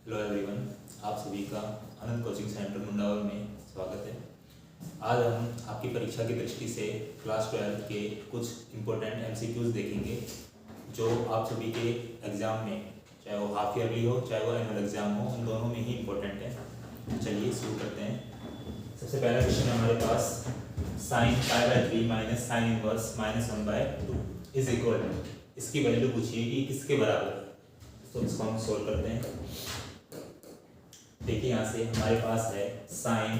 Hello everyone, आप सभी का आनंद कोचिंग सेंटर मुंडावर में स्वागत है। आज हम आपकी परीक्षा की दृष्टि से क्लास 12 के कुछ इम्पोर्टेंट एमसीक्यूज देखेंगे जो आप सभी के एग्ज़ाम में, चाहे वो हाफ ईयरली हो चाहे वो एनुअल एग्ज़ाम हो, उन दोनों में ही इम्पोर्टेंट है। चलिए शुरू करते हैं। सबसे पहला क्वेश्चन है हमारे पास, sine pi by 3 minus sine inverse minus 1/2 is equal to, इसकी वैल्यू पूछिए कि किसके बराबर है। तो इसको हम सोल्व करते हैं। देखिए यहाँ से हमारे पास है साइन,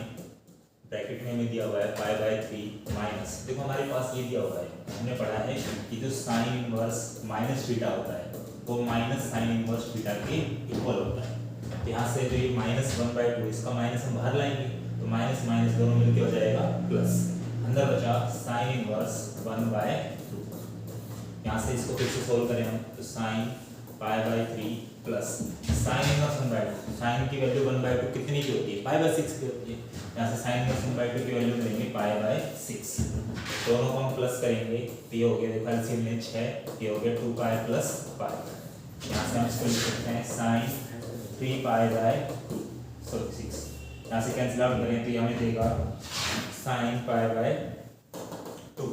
ब्रैकेट में हमें दिया हुआ है पाई बाई 3 माइनस, देखो हमारे पास ये दिया हुआ है, हमने पढ़ा है कि जो साइन इनवर्स माइनस थीटा होता है वो माइनस साइन इनवर्स थीटा के इक्वल होता है। यहाँ से जो ये -1/2, इसका माइनस हम बाहर लाएंगे तो माइनस माइनस दोनों मिलकर हो जाएगा प्लस, अंदर बचा साइन इनवर्स 1/2। यहाँ से इसको फिर से सोल्व करें हम तो sine pi by 3 plus sine inverse 1/2, sine की वैल्यू 1/2 कितनी की होती है, पाई बाई 6 की होती है। यहाँ से साइन इनवर्स 1/2 की वैल्यू करेंगे पाई बाई 6, दोनों को हम प्लस करेंगे तो ये हो गया, देखो एलसीएम में 6, ये हो गया 2 पाई प्लस पाई। यहाँ से हम इसको लिख सकते हैं साइन 3 पाई बाई 2 सॉरी 6, यहाँ से कैंसिल आउट करें तो ये हमें देगा साइन पाई बाई 2,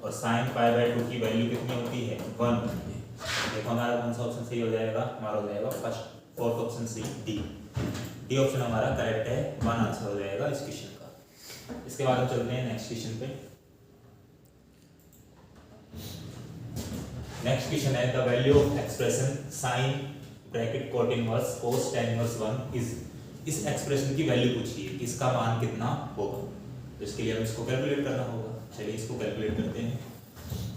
और साइन पाई बाई 2 की वैल्यू कितनी होती है, 1 होती है। देखो हमारा कौन सा ऑप्शन सही हो जाएगा, हमारा हो जाएगा fourth option C, D option हमारा करेक्ट है, 1 आंसर हो जाएगा इस क्वेश्चन का। इसके बाद हम चलते हैं नेक्स्ट क्वेश्चन पे। नेक्स्ट क्वेश्चन है the value of expression sine bracket cot inverse cos tan inverse 1 is, इस एक्सप्रेशन की वैल्यू पूछिए कि इसका मान कितना होगा। तो इसके लिए हमें इसको कैलकुलेट करना होगा। चलिए इसको कैलकुलेट करते हैं।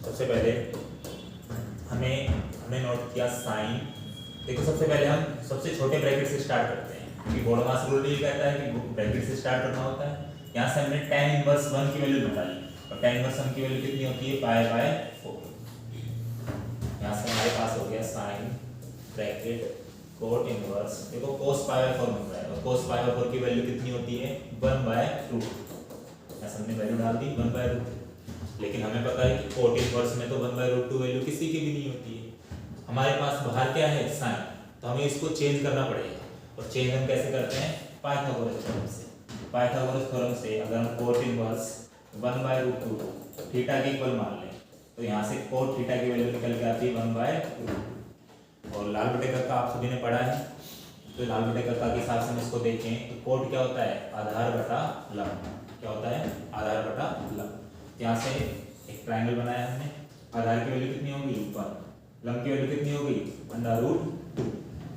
सबसे पहले हमने नोट किया साइन, देखो सबसे पहले हम सबसे छोटे ब्रैकेट से स्टार्ट करते हैं क्योंकि बोडोमास रूल ये कहता है कि ब्रैकेट से स्टार्ट करना होता है। यहाँ से हमने tan इनवर्स 1 की वैल्यू निकाली और tan इनवर्स 1 की वैल्यू कितनी होती है, पाई बाय 4। यहाँ से हमारे पास हो गया साइन ब्रैकेट कोट इनवर्स, देखो cos पाई बाय 4 मिल रहा है और cos पाई बाय 4 की वैल्यू कितनी होती है, 1/√। यहाँ हमने वैल्यू डाल दी 1/√, लेकिन हमें पता है कि कोट इनवर्स में तो 1/√2 वैल्यू किसी की भी नहीं होती है। हमारे पास बाहर क्या है, साइन, तो हमें इसको चेंज करना पड़ेगा। और चेंज हम कैसे करते हैं, पाइथागोरस थ्योरम से। पाइथागोरस थ्योरम से अगर हम कोट इनवर्स 1/√2 थीटा के इक्वल मान लें तो यहाँ से कोट थीटा की वैल्यू निकल के आती है 1/√2। और लाल बटे कर्ता आप सभी ने पढ़ा है, तो लाल बटे कर्ता के हिसाब से हम इसको देखें तो कोट क्या होता है, आधार बटा लंब। क्या होता है, आधार बटा लंब। यहाँ से एक ट्रायंगल बनाया हमने, आधार की वैल्यू कितनी होगी 1, लंब की वैल्यू कितनी होगी √2।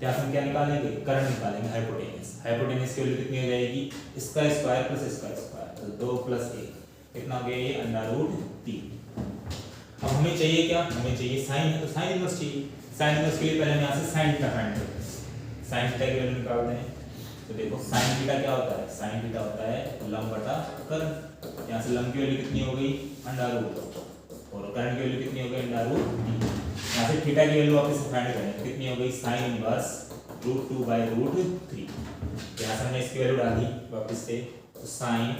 यहाँ से हम क्या निकालेंगे, कर्ण निकालेंगे, हाइपोटेनस। हाइपोटेनस की वैल्यू कितनी हो जाएगी, इसका स्क्वायर प्लस इसका स्क्वायर, तो 2 + 1 कितना हो गया ये √3। अब हमें चाहिए क्या, हमें चाहिए साइन है तो साइन इनवर्स चाहिए। साइन इनवर्स के लिए पहले हम यहाँ से साइन थीटा फाइंड करते हैं। साइन थीटा की वैल्यू निकालते हैं तो देखो साइन थीटा क्या होता है, साइन थीटा होता है लंब बटा कर्ण। यहाँ से लंब की वैल्यू कितनी हो गई √2 और कर्ण की वैल्यू कितनी हो गई √3। यहाँ से थीटा की वैल्यू वापस फाइंड करें कितनी हो गई, साइन इनवर्स √2/√3। यहाँ से हमने इसकी वैल्यू डाली वापस से, तो साइन,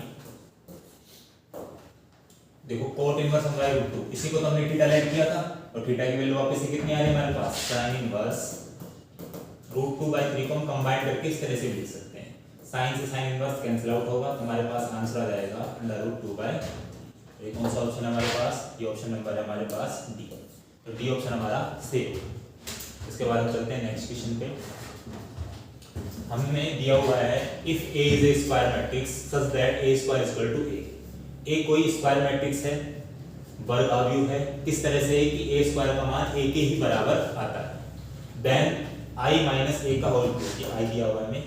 देखो कोट इनवर्स √2, इसी को तो हमने थीटा लेट किया था और थीटा की वैल्यू वापस से कितनी आ रही है हमारे पास, साइन इनवर्स √2/3 को हम कंबाइन करके इस तरह से लिख सकते हैं। साइन से साइन इनवर्स कैंसिल आउट होगा तो हमारे पास आंसर आ जाएगा √2/3। ये कौन सा ऑप्शन है हमारे पास, ये ऑप्शन नंबर है हमारे पास डी, तो डी ऑप्शन हमारा सही है। इसके बाद हम चलते हैं नेक्स्ट क्वेश्चन पे। हमने दिया हुआ है if A is a square matrix such that a square equal to a। A कोई स्क्वायर मैट्रिक्स है, वर्ग अवयव है, किस तरह से कि a स्क्वायर का मान a के ही बराबर आता है। देन i माइनस a का होल क्यूब, ये i दिया हुआ है हमें,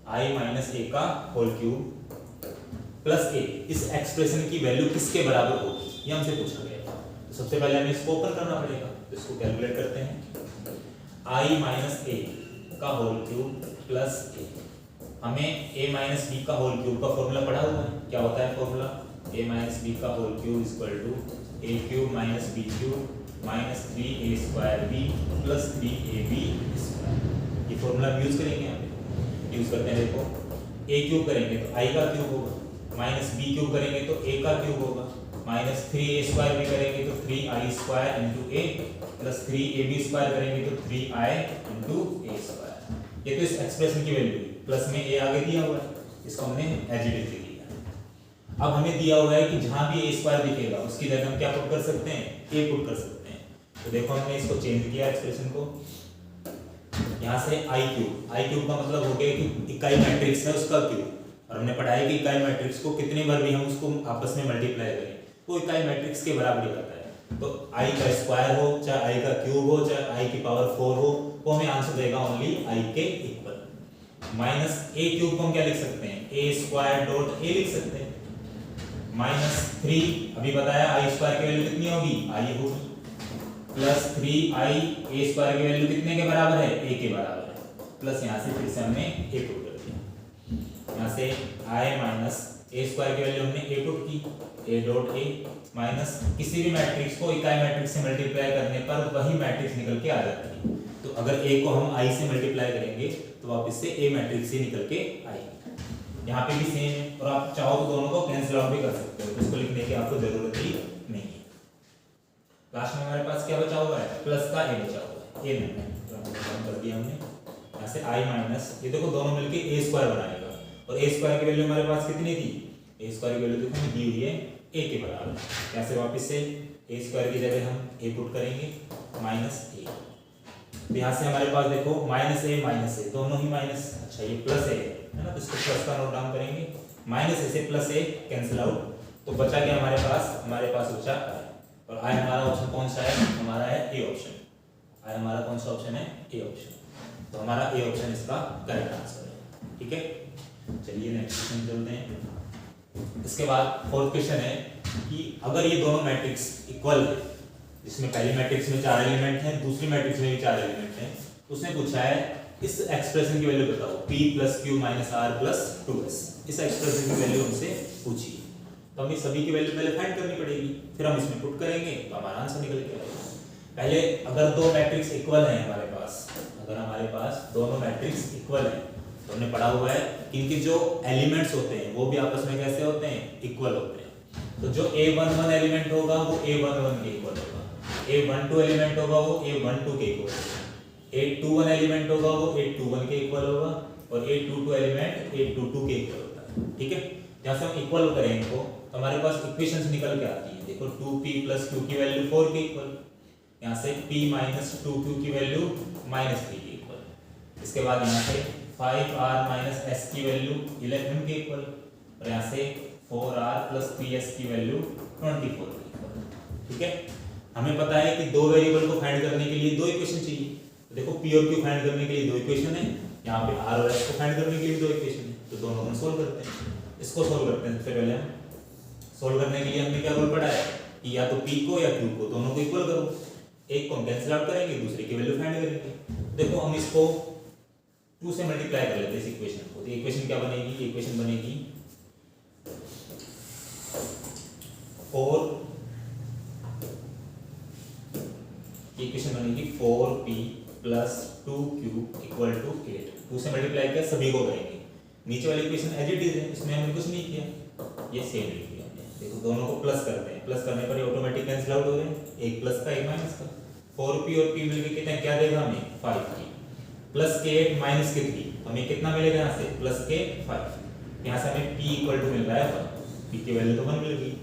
i माइनस a का होल क्यूब प्लस a, इस एक्सप्रेशन की वैल्यू किसके बराबर होगी, ये हमसे पूछा गया। तो सबसे पहले हमें इसको ओपन करना पड़ेगा, तो इसको कैलकुलेट करते हैं। i माइनस a का होल क्यूब प्लस a, हमें a माइनस b का होल क्यूब का फॉर्मूला पढ़ा हुआ है, क्या होता है फॉर्मूला, a माइनस b का whole cube equal to a cube minus b cube minus 3a square b plus 3ab square. ये फॉर्मूला यूज करेंगे, यहाँ पे यूज करते हैं। देखो a क्यूब करेंगे तो i का क्यूब होगा, माइनस b क्यूब करेंगे तो a का क्यूब होगा, माइनस 3a स्क्वायर भी करेंगे तो 3i square into a plus 3ab² करेंगे तो 3i × a²। ये तो इस एक्सप्रेशन की वैल्यू है, प्लस में a आगे दिया हुआ है, इसको हमने एज इट इज लिख लिया। अब हमें दिया हुआ है कि जहां भी a² दिखेगा उसकी जगह हम क्या पुट कर सकते हैं, a पुट कर सकते हैं। तो देखो हमने इसको चेंज किया एक्सप्रेशन को, यहाँ से i³ का मतलब हो गया कि इकाई मैट्रिक्स है उसका क्यूब, और हमने पढ़ा है कि इकाई मैट्रिक्स को कितने बार भी हम उसको आपस में मल्टीप्लाई करें वो इकाई मैट्रिक्स के बराबर ही होता है। तो i का स्क्वायर हो चाहे i का क्यूब हो चाहे i की पावर 4 हो, वो हमें आंसर देगा ओनली i के इक्वल। माइनस a³ को हम क्या लिख सकते हैं, a² a लिख सकते हैं। -3 अभी बताया i² की वैल्यू कितनी होगी, i होगी, प्लस 3i a² की वैल्यू कितने के बराबर है, a के बराबर है, प्लस यहाँ से फिर से हमने a पुट कर दिया। यहाँ से i माइनस a² की वैल्यू हमने a पुट की, a.a माइनस किसी भी मैट्रिक्स को इकाई मैट्रिक्स से मल्टीप्लाई करने पर वही मैट्रिक्स निकल के आ जाती है। तो अगर a को हम i से मल्टीप्लाई करेंगे तो वापस से a मैट्रिक्स से निकल के आएगी। यहाँ पे भी सेम है, और आप चाहो तो दोनों को कैंसिल आउट भी कर सकते हो, तो इसको लिखने की आपको जरूरत ही नहीं है। लास्ट में हमारे पास क्या बचा हुआ है, प्लस का a बचा हुआ है, a नहीं कर दिया हमने। यहाँ से i माइनस, ये देखो दोनों मिलके a² बनाएगा, और a² की वैल्यू हमारे पास कितनी थी, a² की वैल्यू देखो हमें दी हुई है a के बराबर। यहाँ से वापस से a² की जगह हम a पुट करेंगे माइनस a। तो यहाँ से हमारे पास देखो माइनस a दोनों ही माइनस, अच्छा ये प्लस a है ना, तो इसको प्लस का नोट डाउन करेंगे, माइनस a से प्लस a कैंसिल आउट, तो बचा क्या हमारे पास बचा i, और i हमारा ऑप्शन कौन सा है, हमारा है ए ऑप्शन। i हमारा कौन सा ऑप्शन है, ए ऑप्शन, तो हमारा ए ऑप्शन इसका करेक्ट आंसर है। ठीक है, चलिए नेक्स्ट क्वेश्चन चलते हैं। इसके बाद फोर्थ क्वेश्चन है कि अगर ये दोनों मैट्रिक्स इक्वल है, जिसमें पहली मैट्रिक्स में 4 एलिमेंट हैं, दूसरी मैट्रिक्स में भी 4 एलिमेंट हैं, तो उसने पूछा है इस एक्सप्रेशन की वैल्यू बताओ, p + q - r + 2s। इस एक्सप्रेशन की वैल्यू हमसे पूछी, तो हमें सभी की वैल्यू पहले फाइंड करनी पड़ेगी, फिर हम इसमें पुट करेंगे तो हमारा आंसर निकल के आएगा। पहले अगर दो मैट्रिक्स इक्वल हैं हमारे पास, अगर हमारे पास दोनों मैट्रिक्स इक्वल हैं, तो हमने पढ़ा हुआ है कि इनके जो एलिमेंट्स होते हैं वो भी आपस में कैसे होते हैं, इक्वल होते हैं। तो जो a11 एलिमेंट होगा वो a11 के इक्वल होगा, a12 एलिमेंट होगा वो a12 के इक्वल होगा, a21 एलिमेंट होगा वो a21 के इक्वल होगा, और a22 एलिमेंट a22 के इक्वल होता है। ठीक है, जहाँ से हम इक्वल करें इनको तो हमारे पास इक्वेशंस निकल के आती है। देखो 2p + q की वैल्यू 4 के इक्वल, यहाँ से p - 2q की वैल्यू -3 के इक्वल, इसके बाद यहाँ से 5r - s की वैल्यू 11 के इक्वल, और यहाँ से 4r + 3s की वैल्यू 24 के इक्वल। ठीक है, हमें पता है कि दो वेरिएबल को फाइंड करने के लिए दो इक्वेशन चाहिए। तो देखो p और q फाइंड करने के लिए दो इक्वेशन है, यहाँ पे r और s को फाइंड करने के लिए दो इक्वेशन है, तो दोनों को सोल्व करते हैं। इसको सोल्व करते हैं, सबसे पहले हम सोल्व करने के लिए हमने क्या रूल पढ़ा है कि या तो p को या q को दोनों को इक्वल करो, एक को कैंसिल आउट करेंगे, दूसरे की वैल्यू फाइंड करेंगे। देखो हम इसको 2 से मल्टीप्लाई कर लेते हैं इस इक्वेशन को, तो इक्वेशन क्या बनेगी, इक्वेशन बनेगी 4, इक्वेशन बनेगी 4p + 2q = 8। 2 से मल्टीप्लाई किया, सभी को करेंगे, नीचे वाली इक्वेशन एज इट इज है, इसमें हमने कुछ नहीं किया, ये सेम लिख दिया हमने। देखो दोनों को प्लस करते हैं, प्लस करने पर ये ऑटोमेटिक कैंसिल आउट हो रहे हैं, एक प्लस का एक माइनस का। 4p और p मिलके कितना क्या देगा हमें, 5p, प्लस के 8 माइनस के 3, हमें कितना मिलेगा यहाँ से, प्लस के 5। यहाँ से हमें p = मिल रहा है 1, p की वैल्यू तो 1 मिल गई,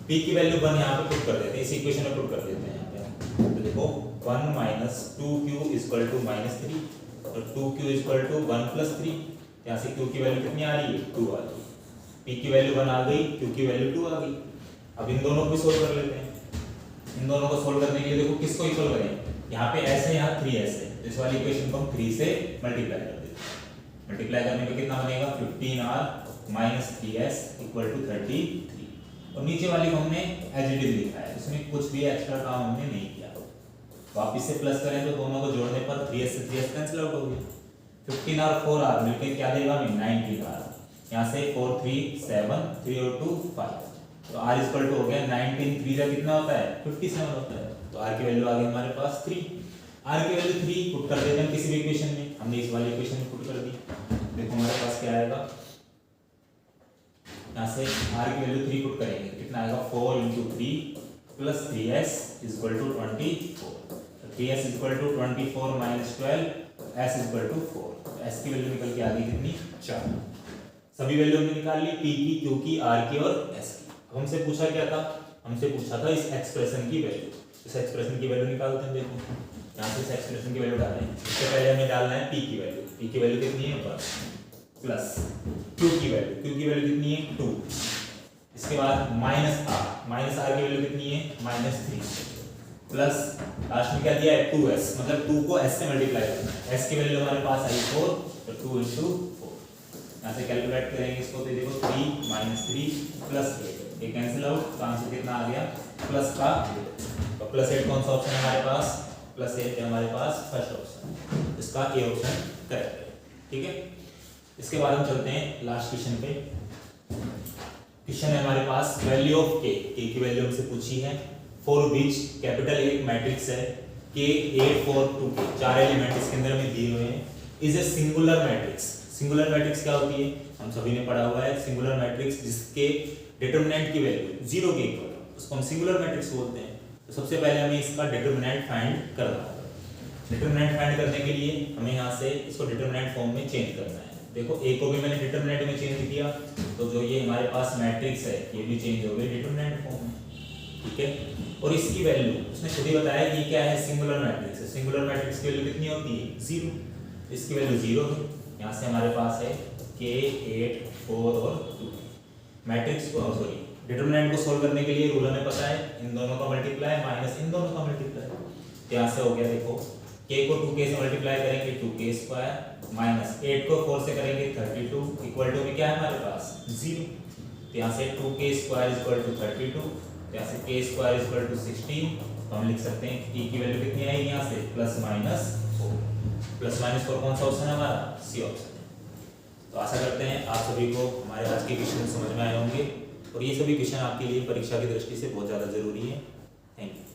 p की वैल्यू 1 यहाँ पे पुट कर देते हैं, इस इक्वेशन में पुट कर देते हैं यहाँ पे। तो देखो 1 - 2q = -3, और 2q = 1 + 3, यहाँ से q की वैल्यू कितनी आ रही है, 2 आ रही है, p की वैल्यू 1 आ गई, q की वैल्यू 2 आ गई। अब इन दोनों को भी सोल्व कर लेते हैं। इन दोनों को सोल्व करने के लिए देखो किसको इक्वल करें, यहाँ पे s है, यहाँ 3s है, तो इस वाली इक्वेशन को हम 3 से मल्टीप्लाई कर देते हैं। मल्टीप्लाई करने पे कितना बनेगा, 15r - 3s = 33, और नीचे वाली को हमने एज इट इज लिखा है, इसमें कुछ भी एक्स्ट्रा काम हमने नहीं किया। वापिस से प्लस करें तो दोनों को जोड़ने पर 3s से 3s कैंसिल आउट हो गया, 15r 4r मिलकर क्या देगा हमें, 19r। यहाँ से 4 3 7, 3 और 2 5, तो r = हो गया 19, 3 का कितना होता है, 57 होता है, तो r की वैल्यू आ गई हमारे पास 3। r की वैल्यू 3 पुट कर देते हैं किसी भी इक्वेशन में, हमने इस वाली इक्वेशन में पुट कर दी। देखो हमारे पास क्या आएगा, यहाँ से r की वैल्यू 3 पुट करेंगे, कितना आएगा, 4 × 3 + 3s = 24। ds इक्वल टू 24 माइनस 12 s इक्वल टू 4। s की वैल्यू निकल के आ गई कितनी 4। सभी वैल्यू हमने निकाल ली p की, q की, r की और s की। अब हमसे पूछा क्या था, हमसे पूछा था इस एक्सप्रेशन की वैल्यू। इस एक्सप्रेशन की वैल्यू निकालते हैं। देखो यहाँ से इस एक्सप्रेशन की वैल्यू डालें। इससे पहले हमें डालना है p की वैल्यू। p की वैल्यू कितनी है 1 प्लस q की वैल्यू कितनी है 2। इसके बाद माइनस r की वैल्यू कितनी है -3 प्लस लास्ट में क्या दिया है 2s, मतलब 2 को s से मल्टीप्लाई करना है। s की वैल्यू हमारे पास आई 4, तो 2 into 4। यहाँ से कैलकुलेट करेंगे इसको, तो देखो 3 - 3 प्लस 8, ये कैंसिल आउट, तो आंसर कितना आ गया प्लस का 8। तो प्लस 8 कौन सा ऑप्शन है हमारे पास, प्लस 8 है हमारे पास फर्स्ट ऑप्शन, इसका ए ऑप्शन करेक्ट है। ठीक है, इसके बाद हम चलते हैं लास्ट क्वेश्चन पे। क्वेश्चन है हमारे पास वैल्यू ऑफ k की वैल्यू हमसे पूछी है, फॉर विच कैपिटल एक मैट्रिक्स है k 8 4 2 के 4 एलिमेंट इसके अंदर में दिए हुए हैं, is a singular matrix. Singular matrix क्या होती है, हम सभी ने पढ़ा हुआ है। सिंगुलर मैट्रिक्स जिसके डिटरमिनेंट की वैल्यू 0 के इक्वल हो, उसको हम सिंगुलर मैट्रिक्स बोलते हैं। तो सबसे पहले हमें इसका डिटरमिनेंट फाइंड करना होगा। डिटरमिनेंट फाइंड करने के लिए हमें यहाँ से इसको डिटरमिनेंट फॉर्म में चेंज करना है। देखो a को भी मैंने डिटरमिनेंट में चेंज किया, तो जो ये हमारे पास मैट्रिक्स है ये भी चेंज हो गई डिटरमिनेंट फॉर्म में। ठीक है, और इसकी वैल्यू उसने खुद ही बताया कि क्या है, सिंगुलर मैट्रिक्स है। सिंगुलर मैट्रिक्स की वैल्यू कितनी होती है 0, इसकी वैल्यू 0 है। यहाँ से हमारे पास है k 8 4 और 2। मैट्रिक्स को सॉरी डिटरमिनेंट को सोल्व करने के लिए रूल हमें पता है, इन दोनों का मल्टीप्लाई माइनस इन दोनों का मल्टीप्लाई। यहाँ से हो गया, देखो k को 2k से मल्टीप्लाई करेंगे 2k स्क्वायर माइनस 8 को 4 से करेंगे 32 इक्वल टू में क्या है हमारे पास 0। तो यहाँ से 2k स्क्वायर इक्वल टू 32, यहाँ से k स्क्वायर इक्वल टू 16। तो हम लिख सकते हैं k की वैल्यू कितनी आएगी यहाँ से प्लस माइनस 4। प्लस माइनस 4 कौन सा ऑप्शन है हमारा, सी ऑप्शन है। तो आशा करते हैं आप सभी को हमारे आज के क्वेश्चन समझ में आए होंगे, और ये सभी क्वेश्चन आपके लिए परीक्षा की दृष्टि से बहुत ज़्यादा जरूरी है। Thank you.